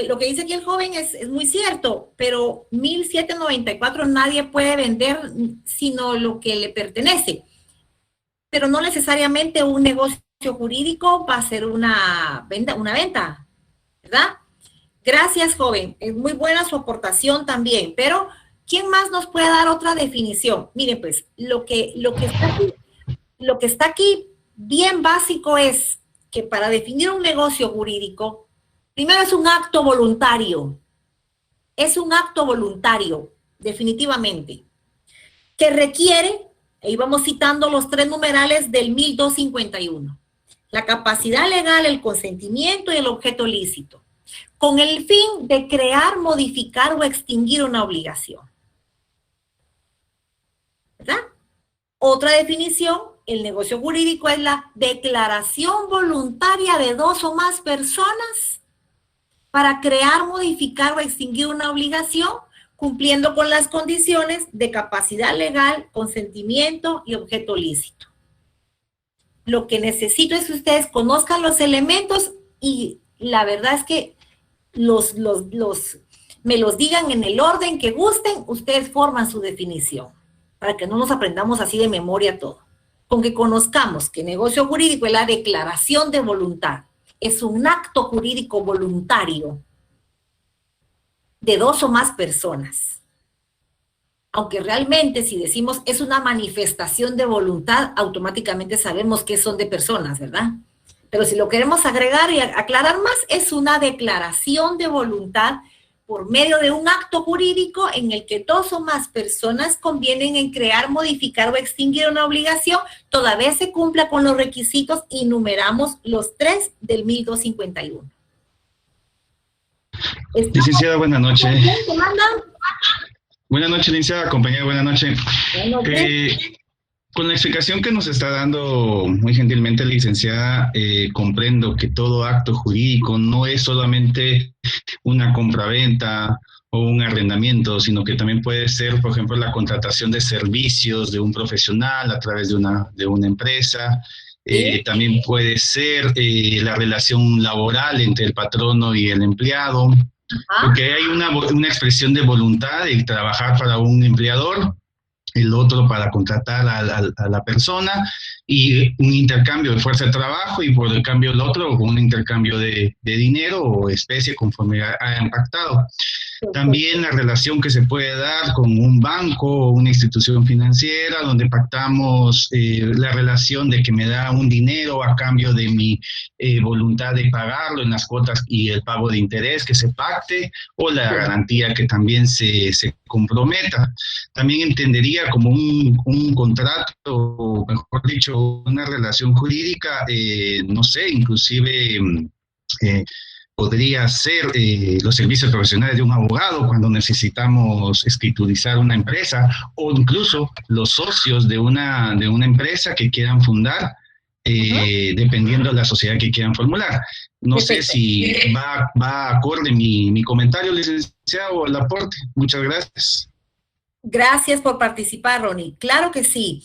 lo que dice aquí el joven es muy cierto, pero 1794 nadie puede vender sino lo que le pertenece. Pero no necesariamente un negocio jurídico va a ser una venta, ¿verdad? Gracias, joven. Es muy buena su aportación también, pero ¿quién más nos puede dar otra definición? Miren, pues, lo que está aquí bien básico es que para definir un negocio jurídico, primero es un acto voluntario. Es un acto voluntario, definitivamente, que requiere, ahí vamos citando los 3 numerales del 1251, la capacidad legal, el consentimiento y el objeto lícito, con el fin de crear, modificar o extinguir una obligación. ¿Verdad? Otra definición, el negocio jurídico es la declaración voluntaria de 2 o más personas para crear, modificar o extinguir una obligación, cumpliendo con las condiciones de capacidad legal, consentimiento y objeto lícito. Lo que necesito es que ustedes conozcan los elementos y la verdad es que me los digan en el orden que gusten, ustedes forman su definición, para que no nos aprendamos así de memoria todo. Con que conozcamos que negocio jurídico es la declaración de voluntad, es un acto jurídico voluntario de 2 o más personas. Aunque realmente si decimos es una manifestación de voluntad, automáticamente sabemos que son de personas, ¿verdad? Pero si lo queremos agregar y aclarar más, es una declaración de voluntad por medio de un acto jurídico en el que 2 o más personas convienen en crear, modificar o extinguir una obligación, toda vez se cumpla con los requisitos y numeramos los 3 del 1251. Licenciada, buenas noches. ¿Cómo andan? Buenas noches, licenciada, compañera, buenas noches. Buenas noches. Con la explicación que nos está dando muy gentilmente, licenciada, comprendo que todo acto jurídico no es solamente una compraventa o un arrendamiento, sino que también puede ser, por ejemplo, la contratación de servicios de un profesional a través de una empresa. ¿Sí? También puede ser la relación laboral entre el patrono y el empleado, porque hay una expresión de voluntad de trabajar para un empleador, el otro para contratar a la persona, y un intercambio de fuerza de trabajo, y por el cambio el otro un intercambio de dinero o especie conforme hayan pactado. También la relación que se puede dar con un banco o una institución financiera, donde pactamos la relación de que me da un dinero a cambio de mi voluntad de pagarlo en las cuotas y el pago de interés que se pacte, o la garantía que también se comprometa. También entendería como un contrato, o mejor dicho, una relación jurídica, no sé, inclusive... podría ser los servicios profesionales de un abogado cuando necesitamos escriturizar una empresa, o incluso los socios de una empresa que quieran fundar, dependiendo de la sociedad que quieran formular. No sé si va acorde mi comentario, licenciado, o el aporte. Muchas gracias. Gracias por participar, Ronnie. Claro que sí.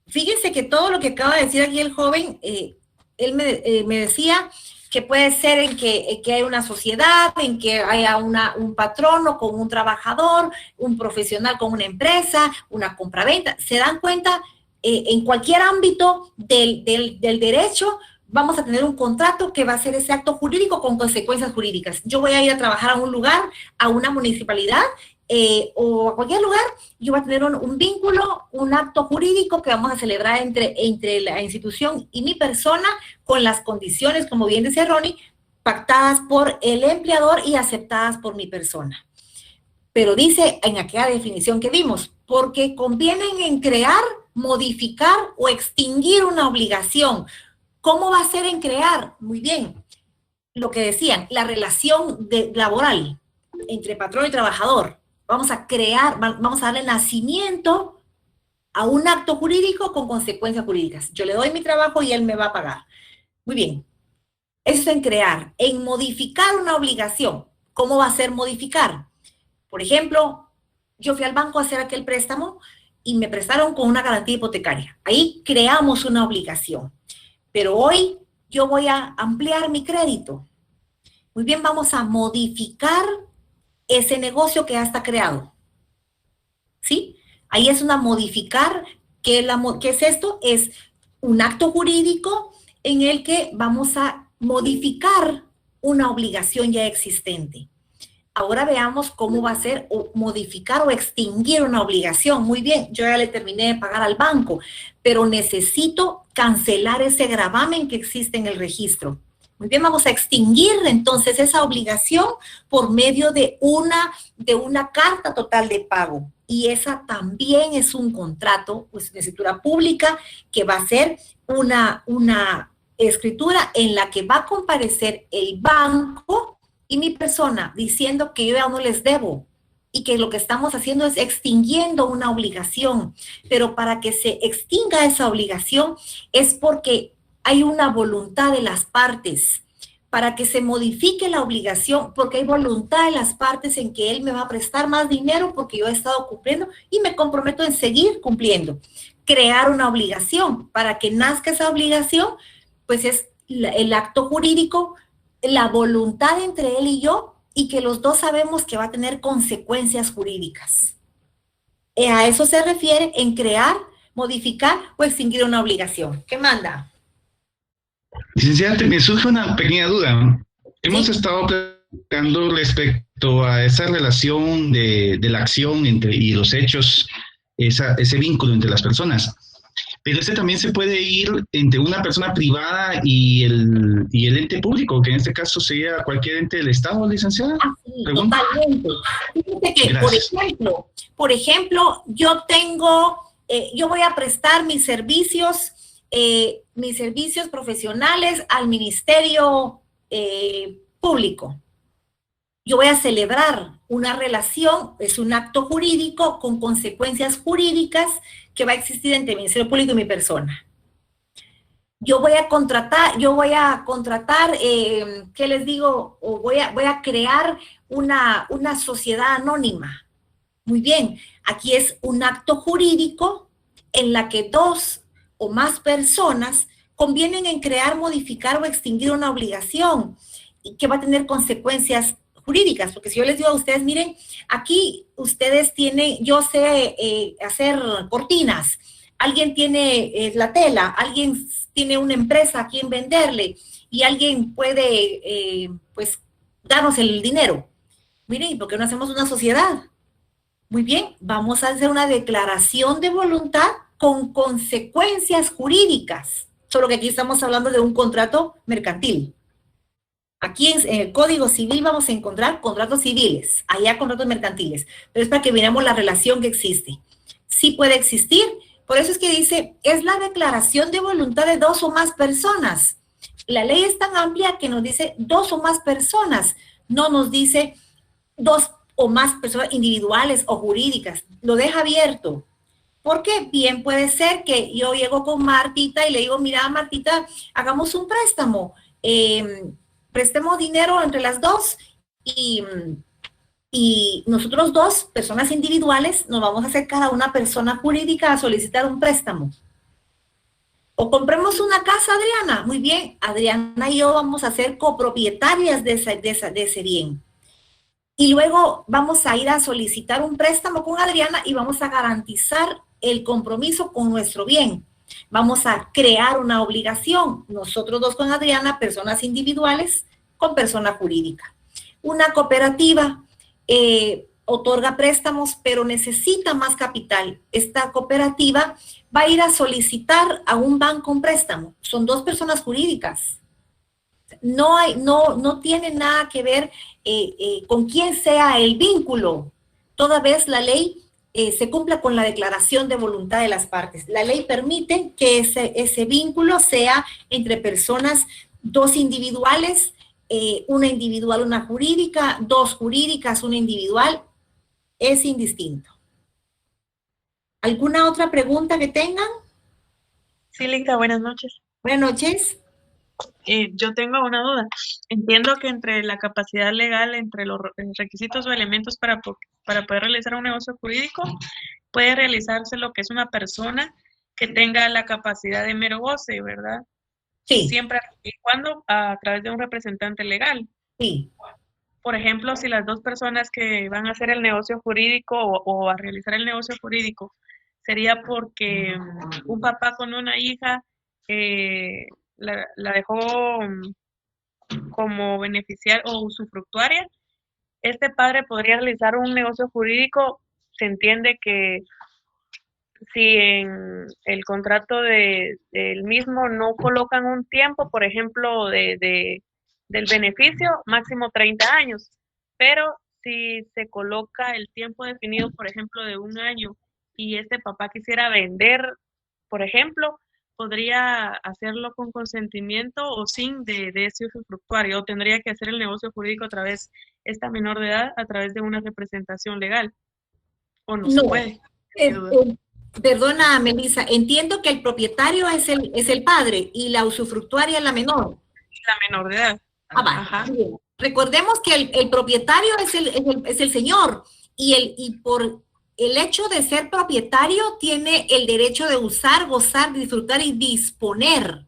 Fíjense que todo lo que acaba de decir aquí el joven, él me decía que puede ser en que hay una sociedad, en que haya un patrono con un trabajador, un profesional con una empresa, una compraventa. ¿Se dan cuenta? En cualquier ámbito del derecho vamos a tener un contrato que va a ser ese acto jurídico con consecuencias jurídicas. Yo voy a ir a trabajar a un lugar, a una municipalidad, o a cualquier lugar, yo voy a tener un vínculo, un acto jurídico que vamos a celebrar entre la institución y mi persona, con las condiciones, como bien decía Ronnie, pactadas por el empleador y aceptadas por mi persona. Pero dice en aquella definición que vimos, porque convienen en crear, modificar o extinguir una obligación. ¿Cómo va a ser en crear? Muy bien, lo que decían, la relación laboral entre patrón y trabajador. Vamos a crear, vamos a darle nacimiento a un acto jurídico con consecuencias jurídicas. Yo le doy mi trabajo y él me va a pagar. Muy bien. Eso es en crear. En modificar una obligación. ¿Cómo va a ser modificar? Por ejemplo, yo fui al banco a hacer aquel préstamo y me prestaron con una garantía hipotecaria. Ahí creamos una obligación. Pero hoy yo voy a ampliar mi crédito. Muy bien, vamos a modificar ese negocio que ya está creado. ¿Sí? Ahí es una modificar. ¿Qué es esto? Es un acto jurídico en el que vamos a modificar una obligación ya existente. Ahora veamos cómo va a ser modificar o extinguir una obligación. Muy bien, yo ya le terminé de pagar al banco, pero necesito cancelar ese gravamen que existe en el registro. Muy bien, vamos a extinguir entonces esa obligación por medio de una carta total de pago. Y esa también es un contrato, pues, de escritura pública, que va a ser una escritura en la que va a comparecer el banco y mi persona diciendo que yo ya no les debo y que lo que estamos haciendo es extinguiendo una obligación. Pero para que se extinga esa obligación es porque hay una voluntad de las partes. Para que se modifique la obligación, porque hay voluntad de las partes en que él me va a prestar más dinero porque yo he estado cumpliendo y me comprometo en seguir cumpliendo. Crear una obligación. Para que nazca esa obligación, pues es el acto jurídico, la voluntad entre él y yo, y que los dos sabemos que va a tener consecuencias jurídicas. A eso se refiere en crear, modificar o extinguir una obligación. ¿Qué manda? Licenciada, me surge una pequeña duda. Hemos estado platicando respecto a esa relación de la acción y los hechos, ese vínculo entre las personas. Pero también se puede ir entre una persona privada y el ente público, que en este caso sería cualquier ente del Estado, licenciada. Sí, totalmente. Fíjate que, por ejemplo, yo voy a prestar mis servicios profesionales al Ministerio Público. Yo voy a celebrar una relación, es un acto jurídico con consecuencias jurídicas que va a existir entre el Ministerio Público y mi persona. Yo voy a contratar, ¿qué les digo? O voy a crear una sociedad anónima. Muy bien, aquí es un acto jurídico en la que dos o más personas convienen en crear, modificar o extinguir una obligación y que va a tener consecuencias jurídicas, porque si yo les digo a ustedes, miren, aquí ustedes tienen, yo sé hacer cortinas, alguien tiene la tela, alguien tiene una empresa a quien venderle y alguien puede, pues, darnos el dinero. Miren, ¿por qué no hacemos una sociedad? Muy bien, vamos a hacer una declaración de voluntad con consecuencias jurídicas, solo que aquí estamos hablando de un contrato mercantil. Aquí en el Código Civil vamos a encontrar contratos civiles, allá contratos mercantiles, pero es para que veamos la relación que existe. Sí puede existir, por eso es que dice, es la declaración de voluntad de dos o más personas. La ley es tan amplia que nos dice dos o más personas, no nos dice dos o más personas individuales o jurídicas, lo deja abierto. Porque bien puede ser que yo llego con Martita y le digo, mira Martita, hagamos un préstamo, prestemos dinero entre las dos y nosotros dos, personas individuales, nos vamos a hacer cada una persona jurídica a solicitar un préstamo. O compremos una casa, Adriana. Muy bien, Adriana y yo vamos a ser copropietarias de ese bien. Y luego vamos a ir a solicitar un préstamo con Adriana y vamos a garantizar el compromiso con nuestro bien. Vamos a crear una obligación, nosotros dos con Adriana, personas individuales con persona jurídica. Una cooperativa otorga préstamos, pero necesita más capital. Esta cooperativa va a ir a solicitar a un banco un préstamo. Son dos personas jurídicas. No tiene nada que ver con quién sea el vínculo. Toda vez la ley se cumpla con la declaración de voluntad de las partes. La ley permite que ese vínculo sea entre personas, dos individuales, una individual, una jurídica, dos jurídicas, una individual, es indistinto. ¿Alguna otra pregunta que tengan? Sí, Linda, buenas noches. Buenas noches. Yo tengo una duda. Entiendo que entre la capacidad legal, entre los requisitos o elementos para poder realizar un negocio jurídico, puede realizarse lo que es una persona que tenga la capacidad de mero goce, ¿verdad? Sí, Siempre y cuando a través de un representante legal. sí. Por ejemplo, si las dos personas que van a hacer el negocio jurídico o a realizar el negocio jurídico sería porque un papá con una hija la dejó como beneficiaria o usufructuaria, este padre podría realizar un negocio jurídico. Se entiende que si en el contrato del mismo no colocan un tiempo, por ejemplo, del beneficio, máximo 30 años, pero si se coloca el tiempo definido, por ejemplo, de 1 año, y este papá quisiera vender, por ejemplo, podría hacerlo con consentimiento o sin de ese usufructuario, o tendría que hacer el negocio jurídico a través, esta menor de edad, a través de una representación legal, o no se No, puede. perdona, Melissa, entiendo que el propietario es el padre y la usufructuaria es la menor. La menor de edad. Ah, va. Ajá. Bien. Recordemos que el propietario es el señor y por el hecho de ser propietario tiene el derecho de usar, gozar, disfrutar y disponer.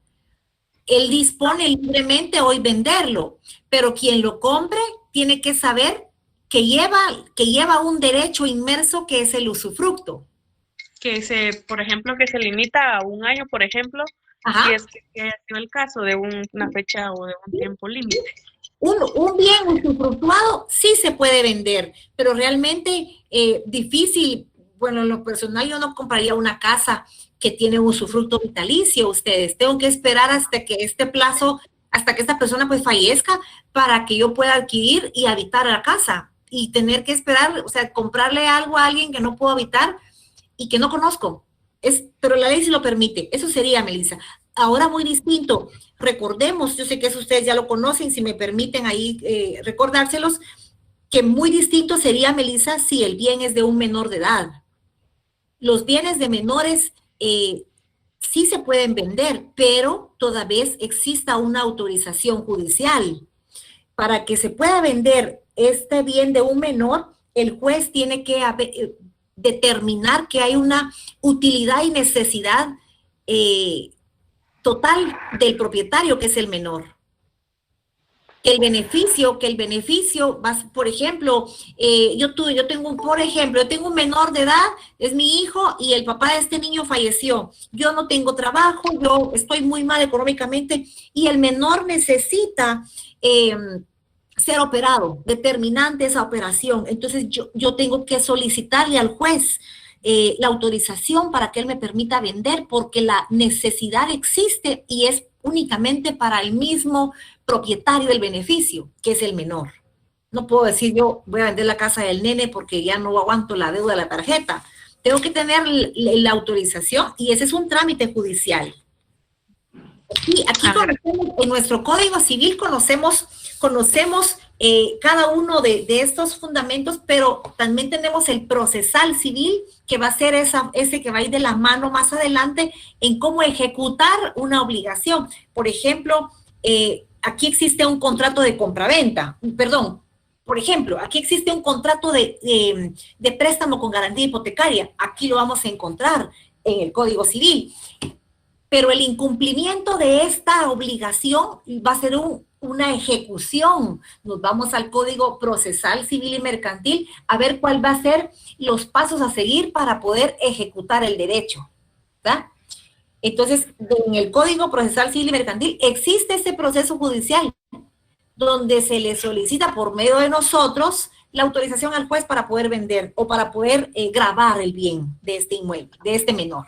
Él dispone libremente hoy venderlo, pero quien lo compre tiene que saber que lleva un derecho inmerso que es el usufructo. Por ejemplo, que se limita a 1 año, por ejemplo, Ajá. si es que haya sido el caso de una fecha o de un tiempo límite. Un bien usufructuado sí se puede vender, pero realmente difícil. Bueno, en lo personal yo no compraría una casa que tiene un usufructo vitalicio. Ustedes, tengo que esperar hasta que este plazo, hasta que esta persona pues fallezca para que yo pueda adquirir y habitar la casa y tener que esperar, o sea, comprarle algo a alguien que no puedo habitar y que no conozco. Pero la ley sí lo permite. Eso sería, Melissa. Ahora muy distinto. Recordemos, yo sé que eso ustedes ya lo conocen, si me permiten ahí recordárselos, que muy distinto sería, Melissa, si el bien es de un menor de edad. Los bienes de menores sí se pueden vender, pero todavía exista una autorización judicial. Para que se pueda vender este bien de un menor, el juez tiene que determinar que hay una utilidad y necesidad total del propietario, que es el menor. Que el beneficio, por ejemplo, yo tengo un menor de edad, es mi hijo, y el papá de este niño falleció. Yo no tengo trabajo, yo estoy muy mal económicamente, y el menor necesita ser operado, determinante esa operación. Entonces yo tengo que solicitarle al juez la autorización para que él me permita vender, porque la necesidad existe y es únicamente para el mismo propietario del beneficio, que es el menor. No puedo decir yo voy a vender la casa del nene porque ya no aguanto la deuda de la tarjeta. Tengo que tener la autorización y ese es un trámite judicial. Aquí conocemos, en nuestro Código Civil conocemos cada uno de estos fundamentos, pero también tenemos el procesal civil, que va a ser ese que va a ir de la mano más adelante en cómo ejecutar una obligación. Por ejemplo, aquí existe un contrato de compraventa, perdón, por ejemplo, aquí existe un contrato de préstamo con garantía hipotecaria, aquí lo vamos a encontrar en el Código Civil. Pero el incumplimiento de esta obligación va a ser una ejecución. Nos vamos al Código Procesal Civil y Mercantil a ver cuál va a ser los pasos a seguir para poder ejecutar el derecho, ¿verdad? Entonces, en el Código Procesal Civil y Mercantil existe ese proceso judicial donde se le solicita por medio de nosotros la autorización al juez para poder vender o para poder gravar el bien de este inmueble, de este menor.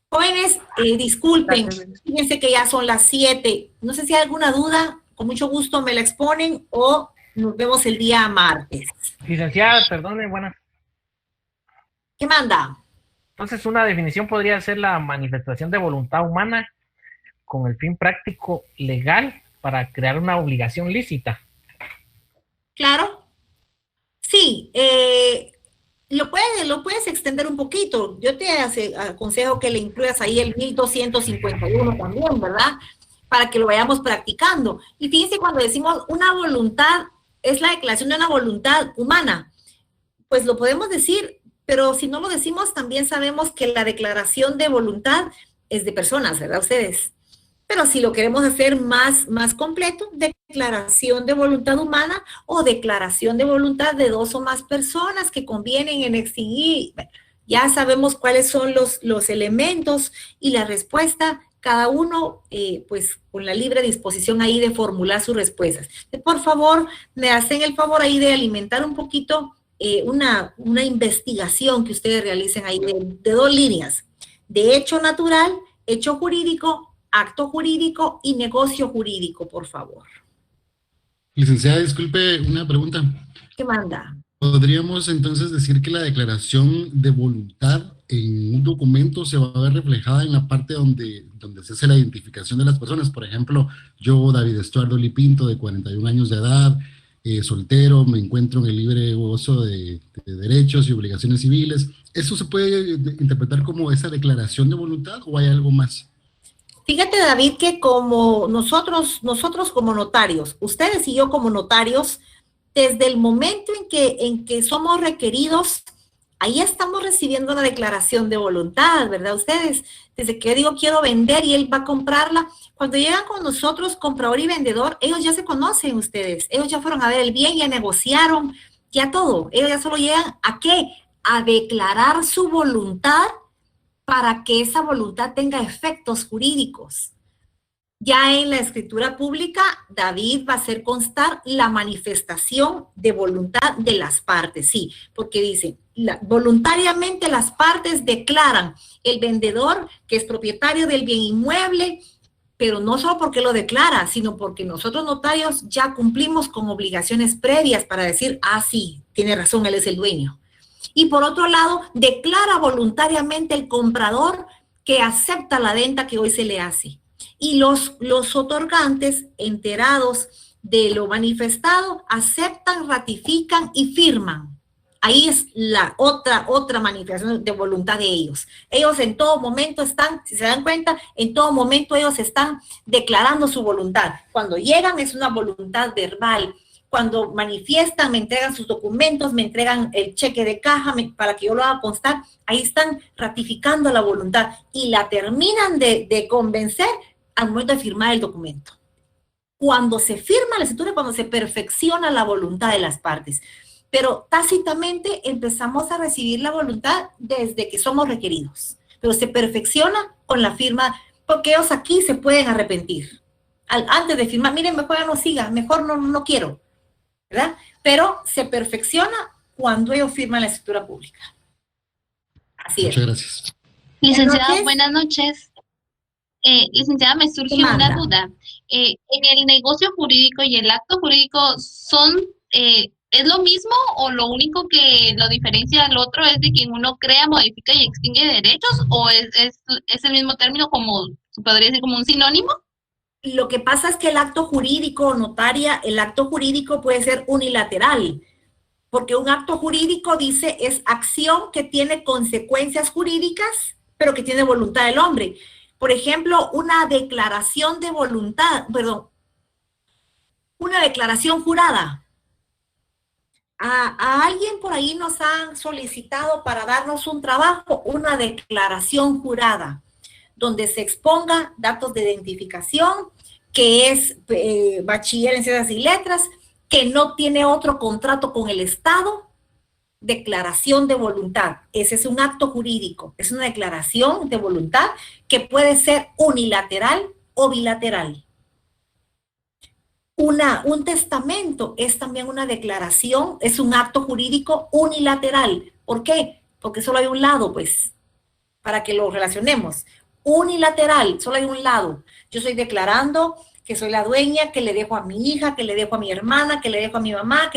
Jóvenes, disculpen, fíjense que ya son las 7. No sé si hay alguna duda, con mucho gusto me la exponen o nos vemos el día martes. Licenciada, perdone, buenas. ¿Qué manda? Entonces, una definición podría ser la manifestación de voluntad humana con el fin práctico legal para crear una obligación lícita. Claro. Sí, lo puedes extender un poquito. Yo te aconsejo que le incluyas ahí el 1251 también, ¿verdad? Para que lo vayamos practicando. Y fíjense, cuando decimos una voluntad, es la declaración de una voluntad humana. Pues lo podemos decir, pero si no lo decimos, también sabemos que la declaración de voluntad es de personas, ¿verdad ustedes? Pero si lo queremos hacer más completo, declaración de voluntad humana o declaración de voluntad de dos o más personas que convienen en extinguir. Ya sabemos cuáles son los elementos y la respuesta, cada uno pues con la libre disposición ahí de formular sus respuestas. Por favor, me hacen el favor ahí de alimentar un poquito una investigación que ustedes realicen ahí de 2 líneas, de hecho natural, hecho jurídico, acto jurídico y negocio jurídico, por favor. Licenciada, disculpe, una pregunta. ¿Qué manda? ¿Podríamos entonces decir que la declaración de voluntad en un documento se va a ver reflejada en la parte donde se hace la identificación de las personas? Por ejemplo, yo, David Estuardo Lipinto, de 41 años de edad, soltero, me encuentro en el libre gozo de derechos y obligaciones civiles. ¿Eso se puede interpretar como esa declaración de voluntad o hay algo más? Fíjate, David, que como nosotros como notarios, ustedes y yo como notarios, desde el momento en que somos requeridos, ahí estamos recibiendo una declaración de voluntad, ¿verdad? Ustedes, desde que yo digo quiero vender y él va a comprarla, cuando llegan con nosotros, comprador y vendedor, ellos ya se conocen ustedes, ellos ya fueron a ver el bien, ya negociaron, ya todo, ellos ya solo llegan ¿a qué? A declarar su voluntad para que esa voluntad tenga efectos jurídicos. Ya en la escritura pública, David va a hacer constar la manifestación de voluntad de las partes, sí, porque dice, voluntariamente las partes declaran el vendedor que es propietario del bien inmueble, pero no solo porque lo declara, sino porque nosotros notarios ya cumplimos con obligaciones previas para decir, ah, sí, tiene razón, él es el dueño. Y por otro lado, declara voluntariamente el comprador que acepta la venta que hoy se le hace. Y los otorgantes, enterados de lo manifestado, aceptan, ratifican y firman. Ahí es la otra manifestación de voluntad de ellos. Ellos en todo momento están, si se dan cuenta, en todo momento ellos están declarando su voluntad. Cuando llegan es una voluntad verbal. Cuando manifiestan, me entregan sus documentos, me entregan el cheque de caja para que yo lo haga constar, ahí están ratificando la voluntad y la terminan de convencer al momento de firmar el documento. Cuando se firma la escritura, cuando se perfecciona la voluntad de las partes. Pero tácitamente empezamos a recibir la voluntad desde que somos requeridos. Pero se perfecciona con la firma, porque ellos aquí se pueden arrepentir. Antes de firmar, miren, mejor ya no siga, mejor no quiero. ¿Verdad? Pero se perfecciona cuando ellos firman la escritura pública. Así es. Muchas gracias. Licenciada, buenas noches. Licenciada, me surge una duda. ¿En el negocio jurídico y el acto jurídico es lo mismo o lo único que lo diferencia del otro es de que uno crea, modifica y extingue derechos o es el mismo término como, se podría decir como un sinónimo? Lo que pasa es que el acto jurídico, notaria, el acto jurídico puede ser unilateral, porque un acto jurídico dice es acción que tiene consecuencias jurídicas, pero que tiene voluntad del hombre. Por ejemplo, una declaración de voluntad, una declaración jurada. A alguien por ahí nos han solicitado para darnos un trabajo, una declaración jurada, donde se exponga datos de identificación, que es bachiller en ciencias y letras, que no tiene otro contrato con el Estado, declaración de voluntad. Ese es un acto jurídico, es una declaración de voluntad que puede ser unilateral o bilateral. Un testamento es también una declaración, es un acto jurídico unilateral. ¿Por qué? Porque solo hay un lado, pues, para que lo relacionemos. Unilateral, solo hay un lado. Yo estoy declarando que soy la dueña, que le dejo a mi hija, que le dejo a mi hermana, que le dejo a mi mamá,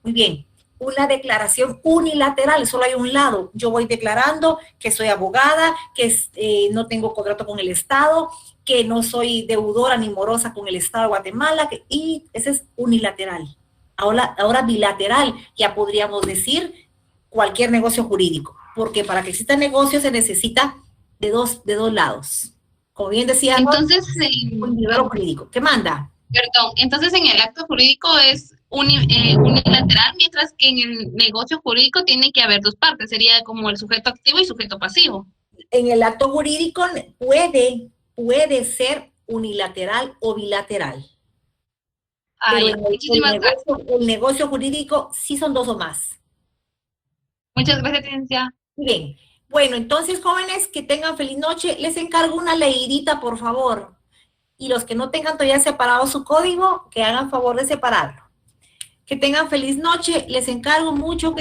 Muy bien. Una declaración unilateral, solo hay un lado. Yo voy declarando que soy abogada, que no tengo contrato con el Estado, que no soy deudora ni morosa con el Estado de Guatemala, y ese es unilateral. Ahora bilateral, ya podríamos decir cualquier negocio jurídico, porque para que exista negocio se necesita de dos lados. Como bien decía, entonces, un nivel jurídico. ¿Qué manda? Perdón, entonces en el acto jurídico es unilateral, mientras que en el negocio jurídico tiene que haber dos partes, sería como el sujeto activo y sujeto pasivo. En el acto jurídico puede ser unilateral o bilateral. Ay, pero el negocio jurídico sí son dos o más. Muchas gracias, licenciada. Bien. Bueno, entonces, jóvenes, que tengan feliz noche. Les encargo una leidita, por favor. Y los que no tengan todavía separado su código, que hagan favor de separarlo. Que tengan feliz noche. Les encargo mucho que